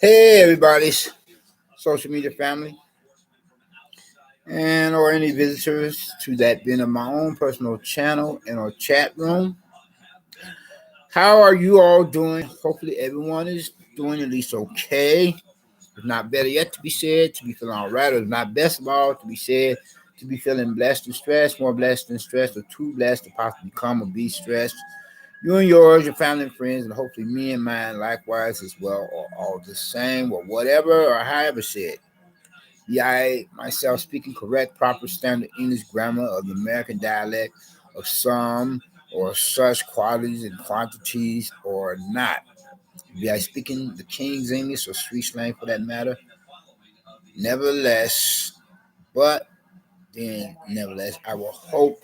Hey, everybody's social media family, and or any visitors to that being of my own personal channel and our chat room. How are you all doing? Hopefully, everyone is doing at least okay. If not better yet to be said, to be feeling all right, or if not best of all, to be said, to be feeling blessed and stressed, more blessed than stressed, or too blessed to possibly become or be stressed. You and yours, your family and friends, and hopefully me and mine likewise as well, or all the same, or whatever, or however said. Yeah, I myself speaking correct, proper standard English grammar of the American dialect of some or such qualities and quantities or not. Be I speaking the King's English or street slang for that matter. Nevertheless, but then nevertheless, I will hope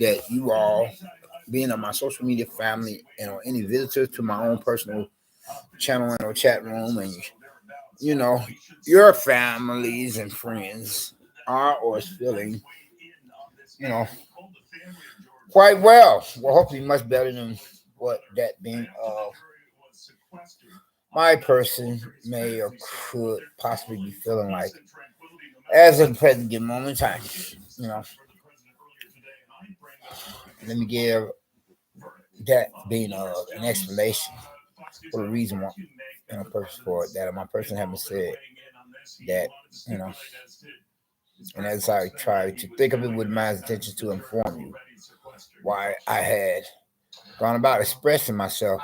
that you all, being on my social media family and or any visitors to my own personal channel and or chat room, and your families and friends are or is feeling, you know, quite well. Well, hopefully much better than what that being my person may or could possibly be feeling like as of the present given moment in time. You know, let me give that being an explanation for the reason why, purpose for it, that my person haven't said that, and as I try to think of it with my intention to inform you why I had gone about expressing myself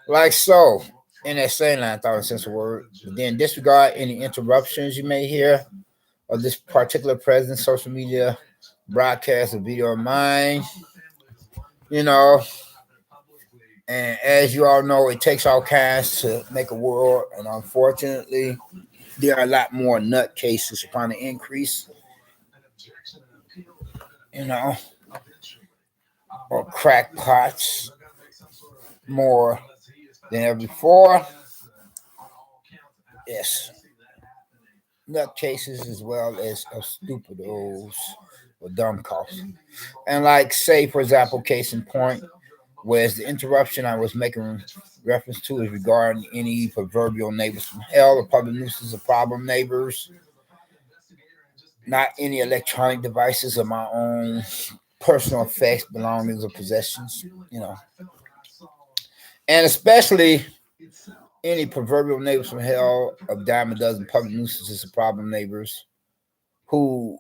like so in that same line, thought and sense of word, but then disregard any interruptions you may hear of this particular present social media broadcast or video of mine. You know, and as you all know, it takes all kinds to make a world, and unfortunately, there are a lot more nutcases upon the increase. You know, or crackpots more than ever before. Yes, nutcases as well as stupidos or dumb coughs. And like, say, for example, case in point, whereas the interruption I was making reference to is regarding any proverbial neighbors from hell or public nuisances or problem neighbors, not any electronic devices of my own personal effects, belongings, or possessions, and especially any proverbial neighbors from hell of dime a dozen public nuisances or problem neighbors who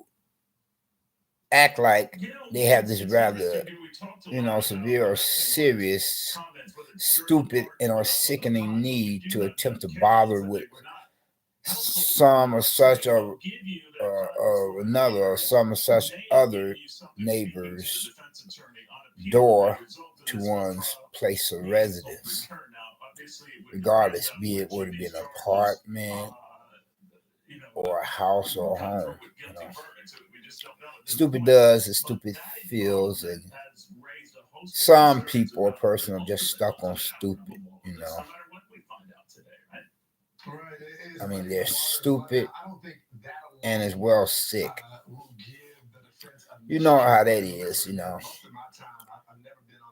act like they have this rather, severe or serious, stupid, and or sickening need to attempt to bother with some or such or another or some or such other neighbor's door to one's place of residence, regardless, be it were to be an apartment or a house or a home. Stupid does and stupid feels, and some people or person are just stuck on stupid. I mean, they're stupid and as well sick. You know how that is,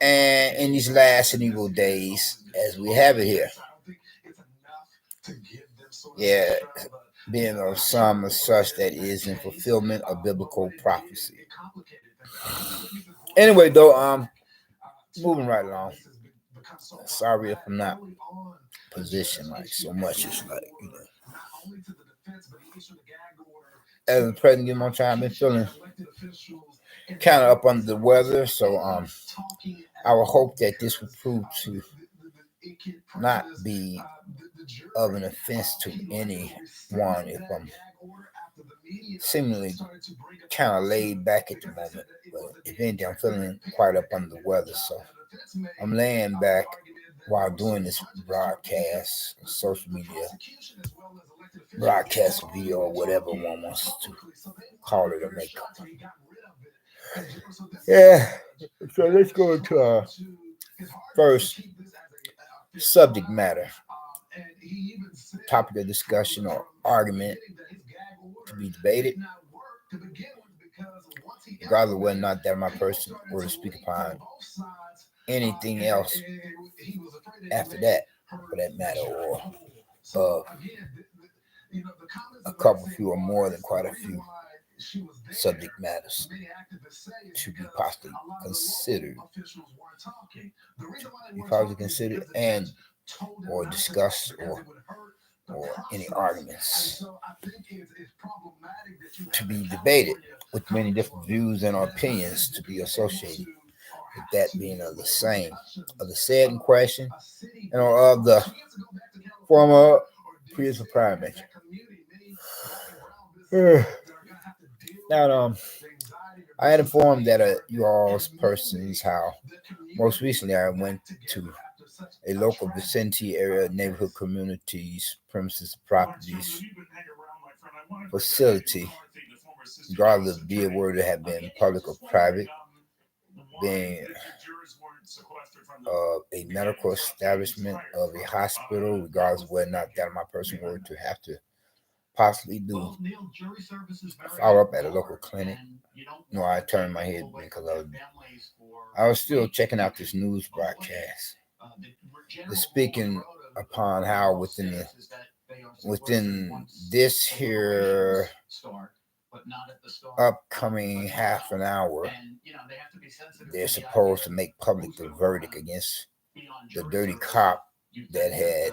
And in these last and evil days, as we have it here, yeah, being of some of such that is in fulfillment of biblical prophecy. Anyway, though, moving right along. Sorry if I'm not positioned like so much. It's like, as the present given my time, I've been feeling kind of up under the weather, so I will hope that this will prove to not be of an offense to anyone if I'm seemingly kind of laid back at the moment. But if anything, I'm feeling quite up under the weather, so I'm laying back while doing this broadcast, social media broadcast video, or whatever one wants to call it or make it. Yeah, so let's go into our first subject matter, topic of discussion or argument to be debated. regardless of whether or not that my person were to speak upon anything else after that, for that matter, or a couple few or more than quite a few subject matters to be possibly considered and or discussed or any arguments to be debated with many different views and opinions to be associated with that being of the same of the said in question and or of the former previous primate. Now, I had informed that you all's persons how most recently I went to a local vicinity area neighborhood communities premises properties facility, regardless of be it were to have been public or private, being a medical establishment of a hospital, regardless of whether or not that my person were to have to possibly do follow up at a local clinic. No, I turned my head because I was still checking out this news broadcast. They're speaking upon how within this here upcoming half an hour, they're supposed to make public the verdict against the dirty cop that had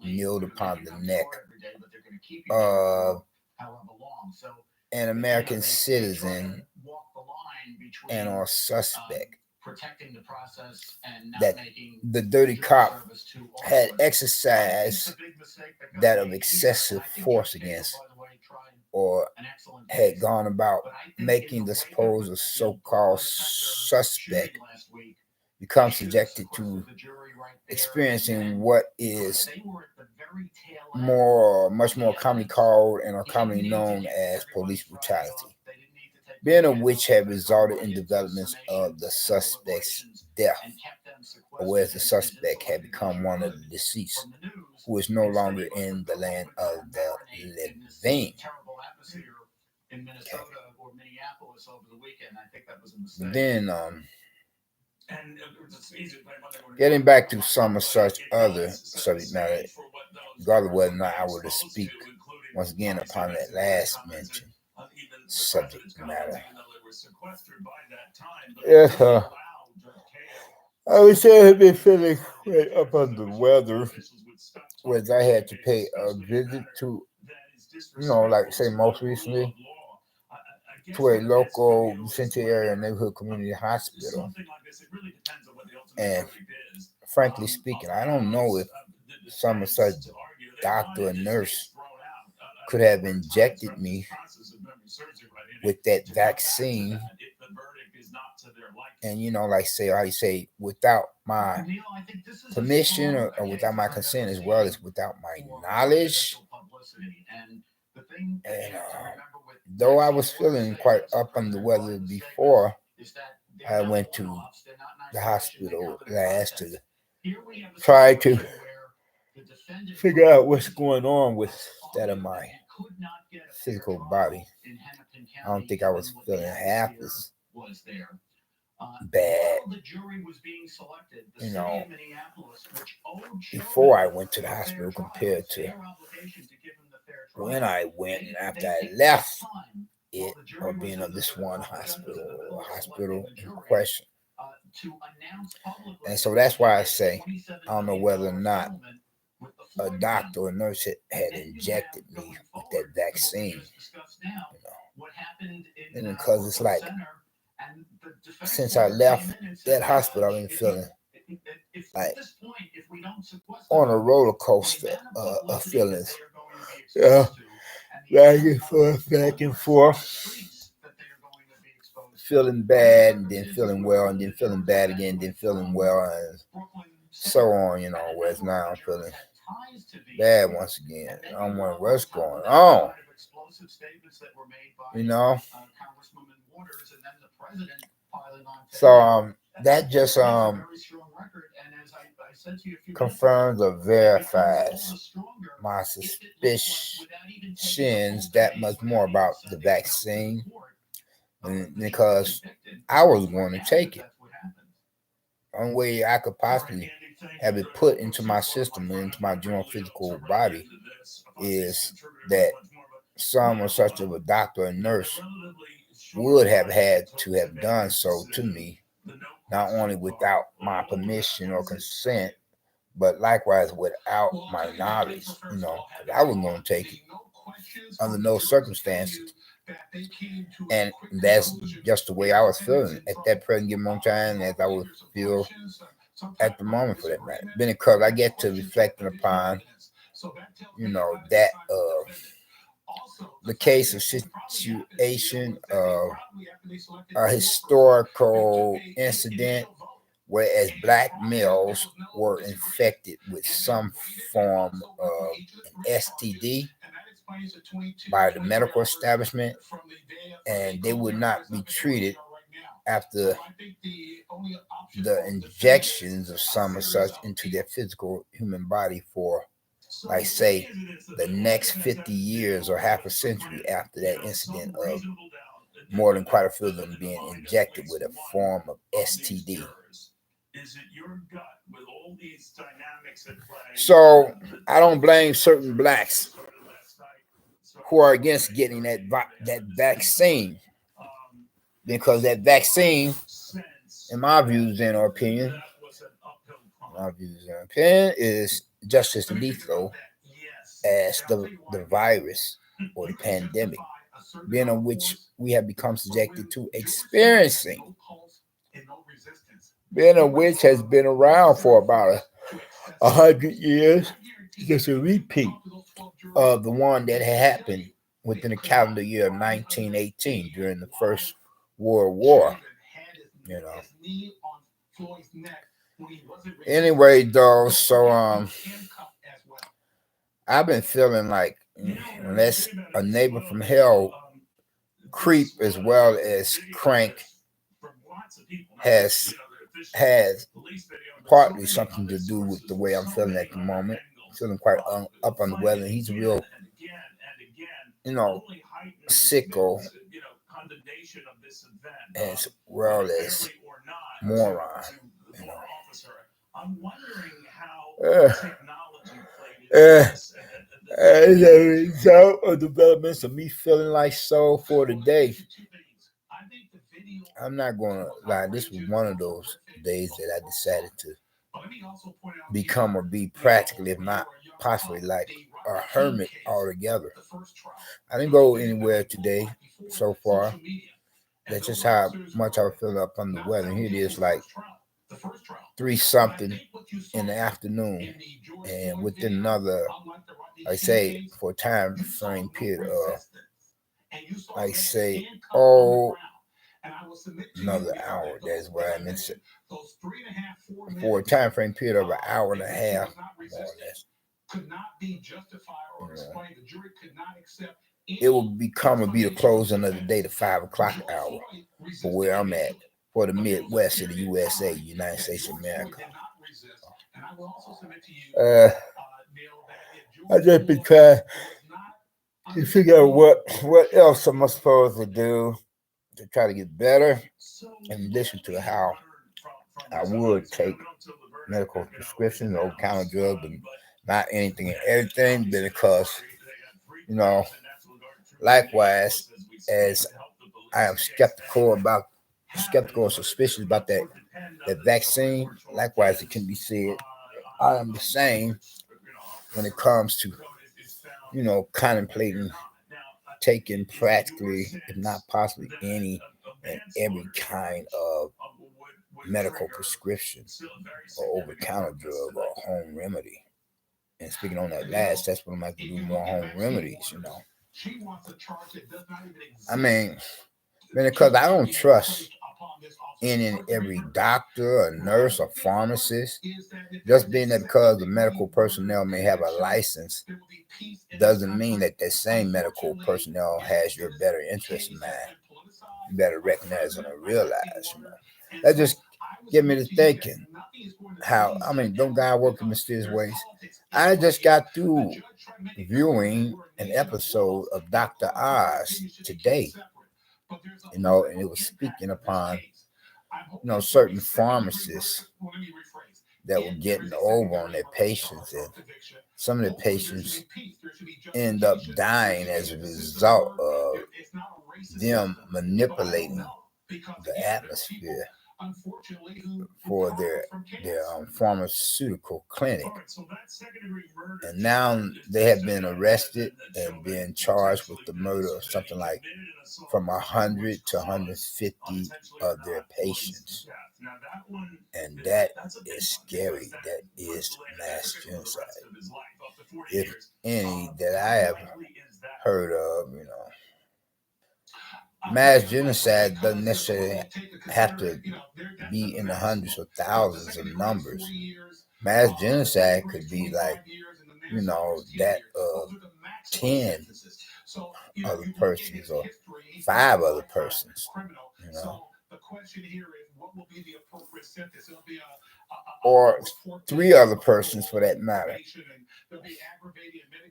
kneeled upon the neck of an American citizen and or suspect, that the dirty cop had exercised that of excessive force against, or had gone about making the supposed so-called suspect become subjected to experiencing what is much more commonly called and are commonly known as police brutality, being of which have resulted in developments of the suspect's death, or whereas the suspect had become one of the deceased, who is no longer in the land of the living. Then, getting back to some of such other subject matter, regardless of whether or not I were to speak once again upon that last mentioned subject matter. Yes, I would say I've been feeling quite up under the weather, whereas I had to pay a visit to, like say most recently, to a local vicinity area neighborhood community hospital. And frankly speaking, I don't know if some such doctor or nurse could have injected me with that vaccine, and like say how you say, without my permission or without my consent, as well as without my knowledge. And though I was feeling quite up on the weather before I went to the hospital last to try to figure out what's going on with that of my physical body, I don't think I was feeling half as bad, before I went to the hospital compared to when I went and after I left it, or being of this one hospital in question. And so that's why I say I don't know whether or not a doctor or nurse had injected me with that vaccine, and because it's like since I left that hospital, I've been feeling like on a roller coaster of feelings. Back and forth, feeling bad and then feeling well, and then feeling bad again, then feeling well, and so on, whereas now I'm feeling bad once again. I'm wondering what's going on, So that just confirms or verifies my suspicions that much more about the vaccine because I was going to take it. Only way I could possibly have it put into my system and into my general physical body is that some or such of a doctor or nurse would have had to have done so to me, not only without my permission or consent, but likewise without my knowledge, because I wasn't going to take it under no circumstances. And that's just the way I was feeling at that present given moment time, as I would feel at the moment for that matter. Then because I get to reflecting upon, that the case of situation of a historical incident whereas black males were infected with some form of an STD by the medical establishment, and they would not be treated after the injections of some or such into their physical human body for, like, say, the next 50 years or half a century after that incident of more than quite a few of them being injected with a form of STD. So I don't blame certain blacks who are against getting that vaccine, because that vaccine, in my views and opinion, is just as lethal as the virus or the pandemic, being on which we have become subjected to experiencing, being of which has been around for about 100 years, just a repeat of the one that had happened within the calendar year of 1918 during the First World War. Anyway, though, so I've been feeling like unless a neighbor from hell creep as well as crank has partly something to do with the way I'm feeling at the moment. I'm feeling quite up on the weather. He's a real, sicko as well as moron. Uh, as a result of developments of me feeling like so for today, I'm not going to lie. This was one of those days that I decided to become or be practically, if not possibly, like a hermit altogether. I didn't go anywhere today so far. That's just how much I was feeling up on the weather. And here it is, like 3 something in the afternoon, and within another, I say, for a time frame period of, I say, another hour. That's what I meant to say. For a time frame period of an hour and a half, more or less. It will be the closing of the day, the 5 o'clock hour, for where I'm at, for the Midwest of the USA, United States of America. I just been trying to figure out what else am I supposed to do to try to get better, in addition to how I would take medical prescriptions, over-counter drugs, but not anything and everything, because, likewise, as I am skeptical and suspicious about that vaccine, likewise it can be said I am the same when it comes to, contemplating taking practically, if not possibly, any and every kind of medical prescription or over-counter drug or home remedy. And speaking on that last, that's what I'm like to do, more home remedies, I mean, because I don't trust any and every doctor or nurse or pharmacist. Just being that because the medical personnel may have a license doesn't mean that that same medical personnel has your better interest in mind. You better recognize and realize, That just get me to thinking don't God work in mysterious ways? I just got through viewing an episode of Dr. Oz today. And it was speaking upon, certain pharmacists that were getting over on their patients, and some of the patients end up dying as a result of them manipulating the atmosphere for their pharmaceutical clinic. And now they have been arrested and being charged with the murder of something like from 100 to 150 of their patients. And that is scary. That is mass genocide. If any that I have heard of, mass genocide doesn't necessarily have to be in the hundreds or thousands of numbers. Mass genocide could be like, that of 10 other persons or 5 other persons, or 3 other persons for that matter.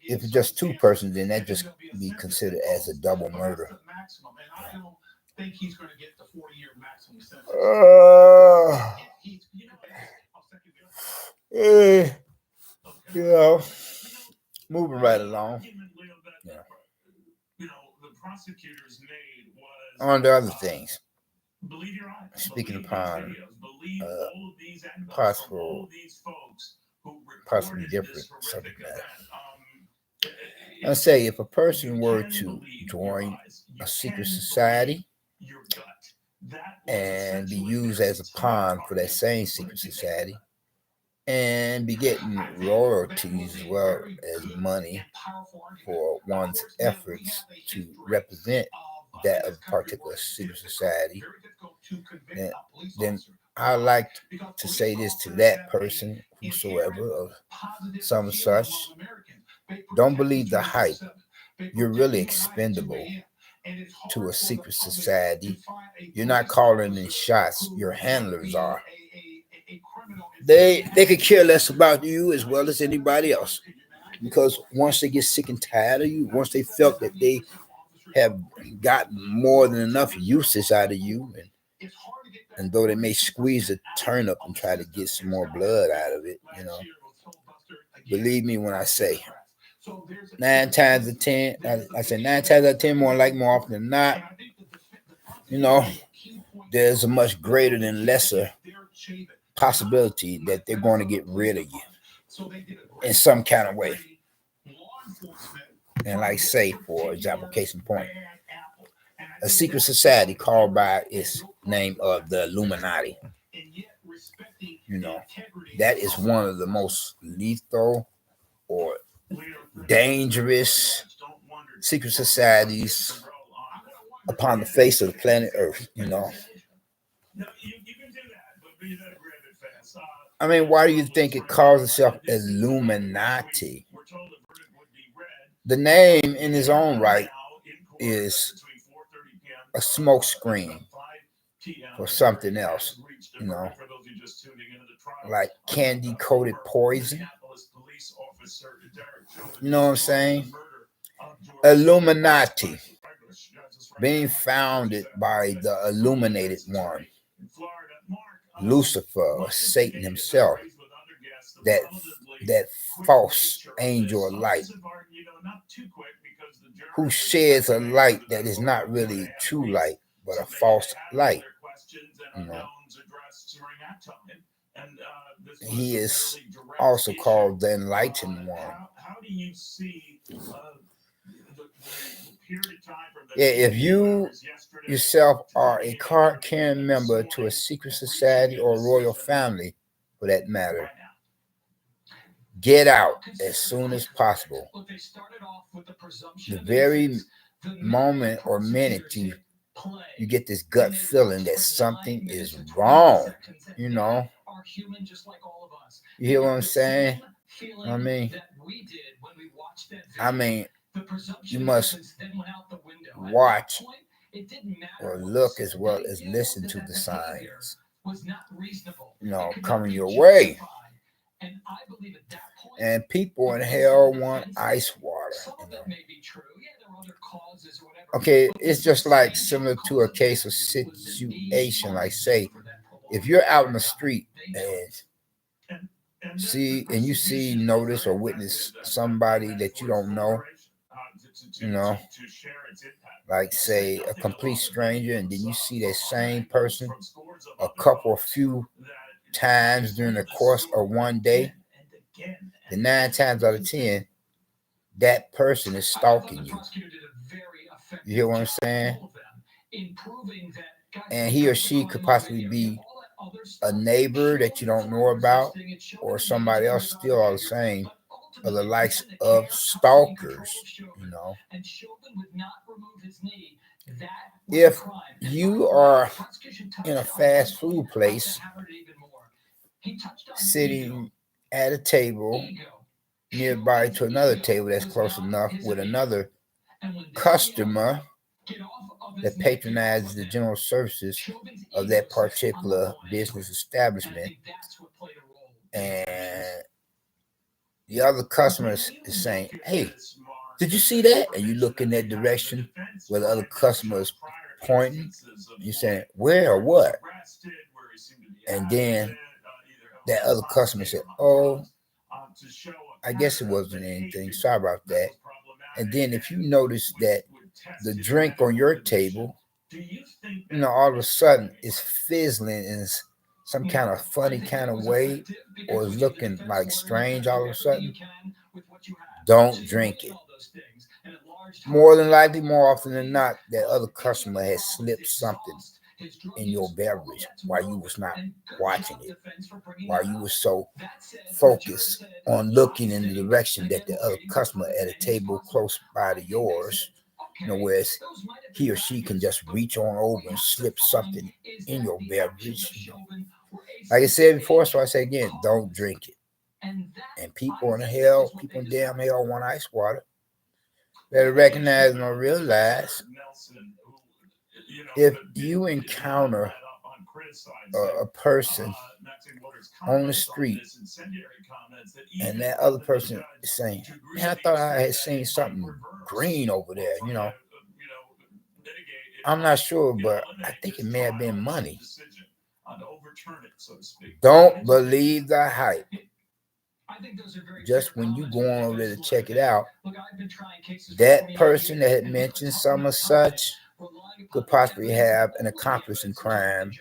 If it's just 2 persons, then that just be considered as a double murder. Moving right along. On to other things. Speaking upon possibly different subject matter. I'll say if a person were to join a secret society and be used as a pawn for that same secret society and be getting royalties as well as money for one's efforts to represent that of a particular secret society, then I like to say this to that person, whosoever, of some such. Don't believe the hype. You're really expendable to a secret society. You're not calling in shots. Your handlers are. They could care less about you as well as anybody else. Because once they get sick and tired of you, once they felt that they have gotten more than enough usage out of you, and though they may squeeze a turnip and try to get some more blood out of it, believe me when I say 9 times out of 10, I say 9 times out of 10, more often than not, there's a much greater than lesser possibility that they're going to get rid of you in some kind of way. And like say, for example, case in point, a secret society called by its name of the Illuminati. That is one of the most lethal or dangerous secret societies upon the face of the planet Earth. I mean, why do you think it calls itself Illuminati? The name in its own right is a smoke screen for something else, like candy coated poison. You know what I'm saying? Illuminati, being founded by the illuminated one, Lucifer, or Satan himself, that false angel of light, who sheds a light that is not really true light, but a false light. He is also called the enlightened one. Yeah, if you yourself are a card-carrying member to a secret society or royal family, for that matter, get out as soon as possible. The very moment or minute you get this gut feeling that something is wrong, You hear what I'm saying? I mean, you must watch or look as well as listen to the signs, coming your way. And people in hell want ice water. Okay, it's just like similar to a case of situation. Like, say, if you're out in the street and you see, notice, or witness somebody that you don't know, you know, like say a complete stranger, and then you see that same person a couple of few times during the course of one day, the 9 times out of 10, that person is stalking you. You hear what I'm saying? And he or she could possibly be a neighbor that you don't know about, or somebody else, still all the same, or the likes of stalkers, you know. If you are in a fast food place, sitting at a table nearby to another table that's close enough with another customer that patronizes the general services of that particular business establishment, and the other customer is saying, "Hey, did you see that?" And you look in that direction where the other customer is pointing. You saying, "Where or what?" And then that other customer said, "Oh, I guess it wasn't anything. Sorry about that." And then if you notice that the drink on your table, all of a sudden it's fizzling in some kind of funny kind of way, or is looking like strange all of a sudden, don't drink it. More than likely, more often than not, that other customer has slipped something in your beverage while you was not watching it, while you were so focused on looking in the direction that the other customer at a table close by to yours, whereas he or she can just reach on over and slip something in your beverage. Like I said before, so I say again, don't drink it. And people in damn hell want ice water. Better recognize and realize, if you encounter a person on the street and that other person is saying, "Man, I thought I had seen something green over there, I'm not sure, but I think it may have been money." Don't believe the hype. Just when you go on over there to check it out, that person that had mentioned some of such could possibly have an accomplice in crime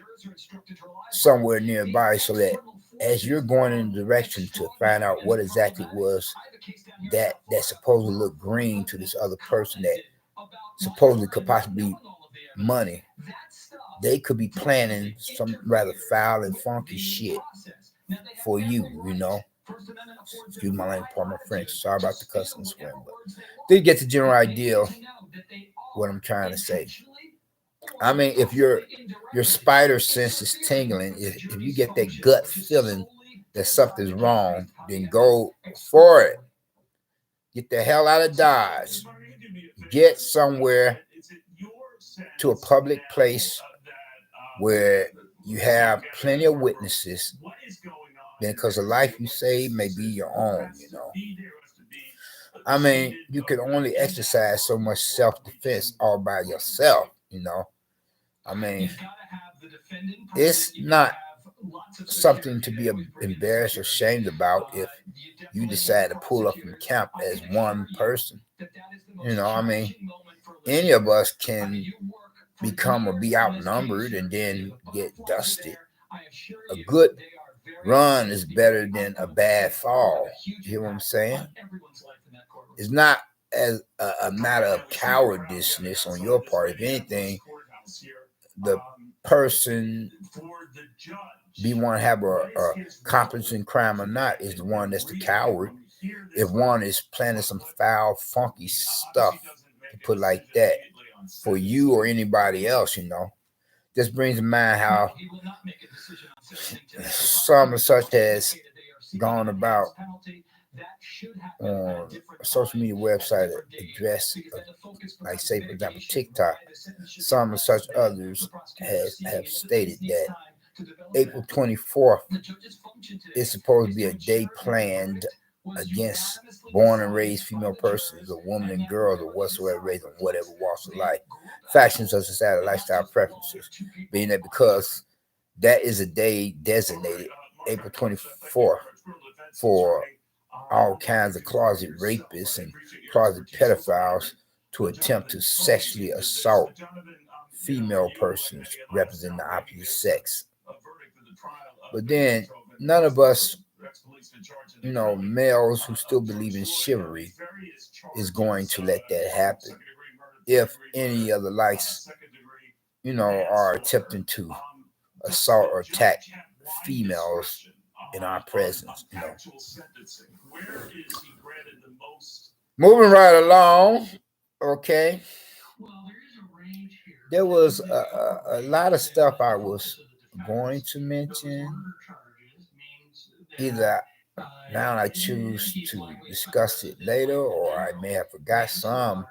somewhere nearby, so that as you're going in the direction to find out what exactly was that supposedly looked green to this other person that supposedly could possibly be money, they could be planning some rather foul and funky shit for you, Excuse my language, pardon my French. Sorry about the cussing and swearing, but they get the general idea of what I'm trying to say. I mean, if your spider sense is tingling, if you get that gut feeling that something's wrong, then go for it. Get the hell out of Dodge. Get somewhere to a public place where you have plenty of witnesses, because the life you save may be your own, I mean, you can only exercise so much self-defense all by yourself, I mean, it's not something to be embarrassed or ashamed about if you decide to pull up from camp as one person. I mean, any of us can become or be outnumbered and then get dusted. A good run is better than a bad fall. You hear what I'm saying? It's not as a matter of cowardice on your part. If anything, the person, be one have a accomplice in crime or not, is the one that's the coward. If one is planning some foul, funky stuff, to put like that, for you or anybody else, This brings to mind how some such has gone about on a social media website address, like say for example TikTok. Some and such others have stated that April 24th is supposed to be a day planned against born and raised female persons, or women and girls, or whatsoever race, or whatever walks of life, factions of society, lifestyle preferences, being that because that is a day designated April 24th for all kinds of closet rapists and closet pedophiles to attempt to sexually assault female persons representing the opposite sex. But then none of us, males who still believe in chivalry, is going to let that happen. If any of the likes, are attempting to assault or attack females in our presence. Moving right along, okay. There was a lot of stuff I was going to mention. Either now I choose to discuss it later, or I may have forgot some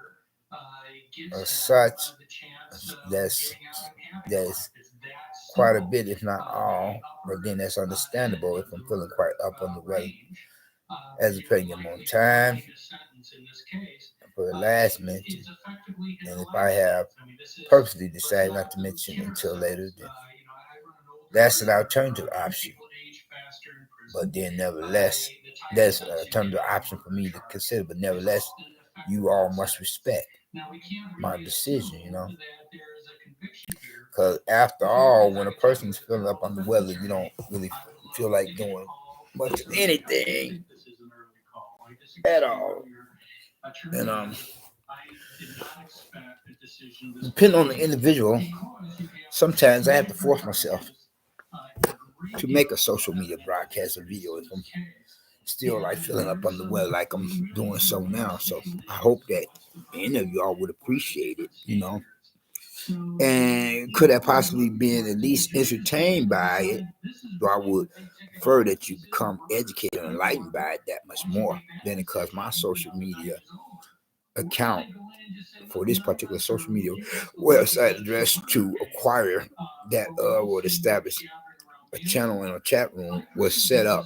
such. That's quite a bit, if not all. But then that's understandable if I'm feeling quite up on the way. As a premium on time for the last mention. And if I have purposely decided not to mention until later, then that's an alternative option. But then nevertheless, that's an alternative option for me to consider. But nevertheless, you all must respect my decision. Because after all, when a person's feeling up on the weather, you don't really feel like doing much of anything at all. And depending on the individual, sometimes I have to force myself to make a social media broadcast or video if I'm still like feeling up on the weather like I'm doing so now. So I hope that any of y'all would appreciate it. And could have possibly been at least entertained by it, though I would prefer that you become educated and enlightened by it that much more than because my social media account for this particular social media website address to acquire that would establish a channel in a chat room was set up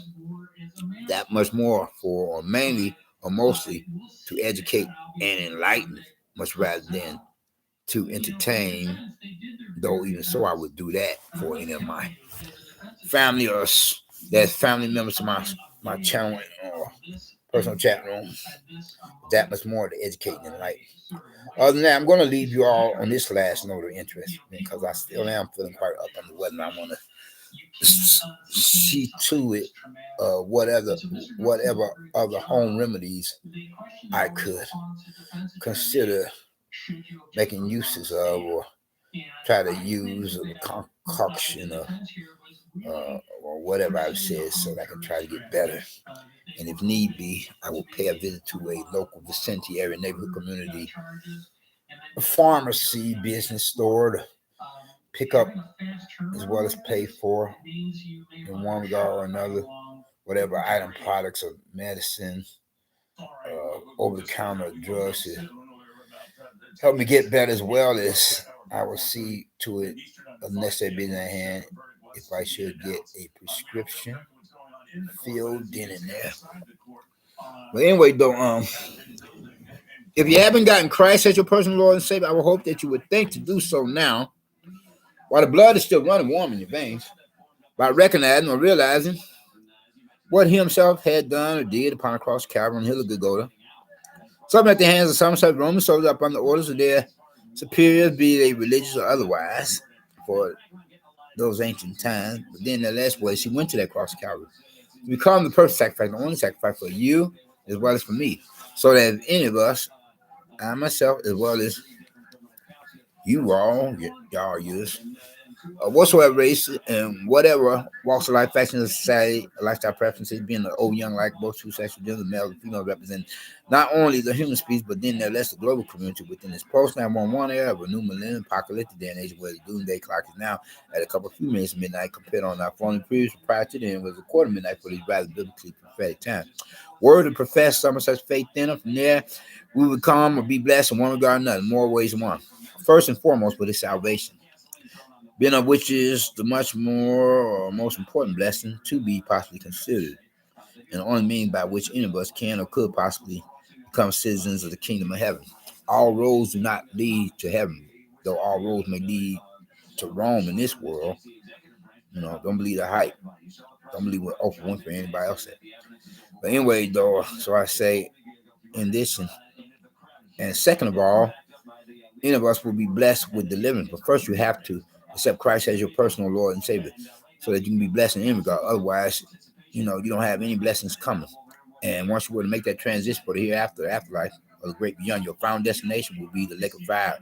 that much more for, or mainly or mostly, to educate and enlighten, much rather than to entertain. Though even so, I would do that for any of my family or that's family members to my channel or personal chat room. That much more to educate and enlighten. Other than that, I'm going to leave you all on this last note of interest because I still am feeling quite up on the weather. And I want to see to it whatever other home remedies I could consider making uses of, or try to use a concoction of or whatever I've said, so that I can try to get better. And if need be, I will pay a visit to a local vicinity area neighborhood community pharmacy business store to pick up as well as pay for in one regard or another whatever item, products, or medicine, over-the-counter drugs to help me get better, as well as I will see to it of necessary business at hand if I should get a prescription filled in there. But anyway, though, if you haven't gotten Christ as your personal Lord and Savior, I would hope that you would think to do so now, while the blood is still running warm in your veins, by recognizing or realizing what he himself had done or did upon the cross of Calvary on the hill of Golgotha. Some at the hands of some such Roman soldiers upon the orders of their superiors, be they religious or otherwise, for those ancient times. But then the last way, she went to that cross of Calvary to become the perfect sacrifice, the only sacrifice for you as well as for me. So that if any of us, I myself, as well as you all, y'all use, whatsoever race and whatever walks of life, fashion of society, lifestyle preferences, being the old, young, like both true sexual gender, male and female, represent not only the human species, but then the less the global community within this post 911 era of a new millennium apocalyptic day and age where the doomsday clock is now at a couple of few minutes of midnight compared on our phone previous prior to then was a quarter midnight for these rather biblically prophetic times. Word to profess some of such faith in them. From there, we would come or be blessed in one regard or another, more ways than one. First and foremost, with his salvation, being of which is the much more or most important blessing to be possibly considered. and the only means by which any of us can or could possibly become citizens of the kingdom of heaven. All roads do not lead to heaven, though all roads may lead to Rome in this world. Don't believe the hype. Don't believe what Oprah Winfrey or anybody else said. But anyway, though, so I say in this, and second of all, any of us will be blessed with deliverance. But first, you have to accept Christ as your personal Lord and Savior, so that you can be blessed in any regard. Otherwise, you don't have any blessings coming. And once you were to make that transition for the hereafter, the afterlife, or the great beyond, your final destination will be the lake of fire,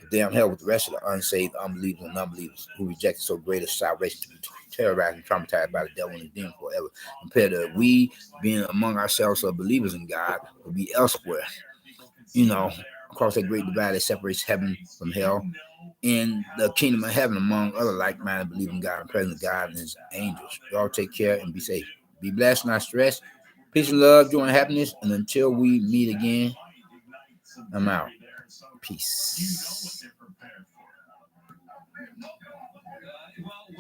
the damn hell, with the rest of the unsaved, unbelievers, and unbelievers who rejected so great a salvation, to be terrorized and traumatized by the devil and his demons forever. Compared to we being among ourselves of believers in God, will be elsewhere, across that great divide that separates heaven from hell, in the kingdom of heaven among other like-minded believing God and present God and his angels. Y'all take care and be safe. Be blessed, not stressed. Peace and love, joy and happiness. And until we meet again, I'm out. Peace.